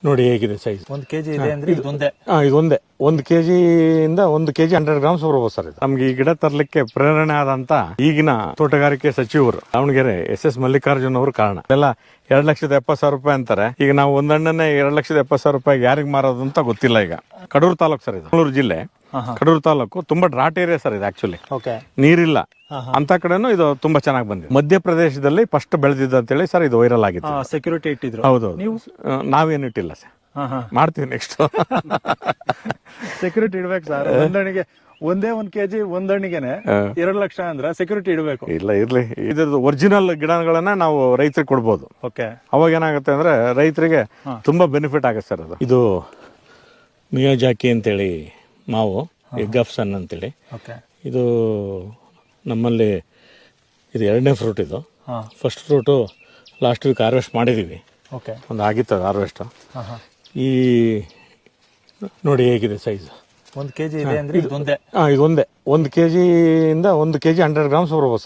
ನೋಡಿ ಹೇಗಿದೆ size. 1 KG ಇದೆ ಅಂದ್ರೆ ಇದೊಂದೇ. ಇದೊಂದೇ 1 ಕೆಜಿ ಇಂದ 1 ಕೆಜಿ 100 ಗ್ರಾಮ್ಸ್ ಬರ್ಬೋದು ಸರ್. ಇದು ನಮ್ಗೆ ಈ ಗಿಡ ತರ್ಲಿಕ್ಕೆ ಪ್ರೇರಣೆ ಆದಂತ ಈಗಿನ ತೋಟಗಾರಿಕೆ ಸಚಿವರು ದಾವಣಗೆರೆ SS ಮಲ್ಲಿಕಾರ್ಜುನ್ ಅವರು ಕಾರಣ. ಎಲ್ಲ 2,70,000 ರೂಪಾಯಿ ಅಂತಾರೆ. ಈಗ ನಾವು ಒಂದಣ್ಣನೆ 2,70,000 ರೂಪಾಯಿ ಯಾರಿಗೆ ಮಾರೋದು ಅಂತ ಗೊತ್ತಿಲ್ಲ. ಈಗ ಕಡೂರು ತಾಲೂಕು ಸರ್, ಇದು ಮಂಗಳೂರು ಜಿಲ್ಲೆ ಕಡೂರು ತಾಲೂಕು. ತುಂಬಾ ಡ್ರಾಟ್ ಏರಿಯಾ ಸರ್ ಇದು. ಆಕ್ಚುಲಿ ನೀರಿಲ್ಲ ಅಂತ ಕಡೆನೂ ಇದು ತುಂಬಾ ಚೆನ್ನಾಗಿ ಬಂದಿದೆ. ಮಧ್ಯಪ್ರದೇಶದಲ್ಲಿ ಫಸ್ಟ್ ಬೆಳೆದಿದ್ದು ಅಂತ ಹೇಳಿ ಸರ್ ಇದು ವೈರಲ್ ಆಗಿತ್ತು. ಸೆಕ್ಯೂರಿಟಿ ಇಟ್ಟಿದ್ರು. ಹೌದು, ನಾವೇನು ಇಟ್ಟಿಲ್ಲ ಸರ್, ಮಾಡ್ತೀವಿ ನೆಕ್ಸ್ಟ್. ಸೆಕ್ಯೂರಿಟಿ ಇಡ್ಬೇಕು ಸರ್. ಒಂದಣಿಗೆ ಒಂದೇ 1 ಕೆಜಿ ಒಂದಣಿಗೆನೆ 2 ಲಕ್ಷ ಅಂದ್ರೆ ಸೆಕ್ಯೂರಿಟಿ ಇಡಬೇಕು. ಇಲ್ಲ ಇರ್ಲಿ, ಇದ್ರದ್ದು ಒರಿಜಿನಲ್ ಗಿಡಗಳನ್ನ ನಾವು ರೈತರಿಗೆ ಕೊಡ್ಬೋದು. ಅವಾಗ ಏನಾಗುತ್ತೆ ಅಂದ್ರೆ ರೈತರಿಗೆ ತುಂಬಾ ಬೆನಿಫಿಟ್ ಆಗುತ್ತೆ ಸರ್. ಅದು ಇದು ಮಿಯಾಜಾಕಿ ಅಂತೇಳಿ ಮಾವು, ಎಗ್ ಆಫ್ ಸನ್ ಅಂತೇಳಿ. ಇದು ನಮ್ಮಲ್ಲಿ ಇದು 2ನೇ ಫ್ರೂಟ್. ಇದು first fruit last week harvest ಮಾಡಿದೀವಿ. ಒಂದು ಆಗಿತ್ತು ಹಾರ್ವೆಸ್ಟ್. ಈ ನೋಡಿ ಹೇಗಿದೆ ಸೈಜ್. 1 ಕೆಜಿ ಇದೆ ಅಂದ್ರೆ ಇದೊಂದೇ. ಇದೊಂದೇ 1 ಕೆಜಿ ಇಂದ 1 ಕೆಜಿ 100 ಗ್ರಾಮ್ಸ್ ಬರ್ಬೋದು.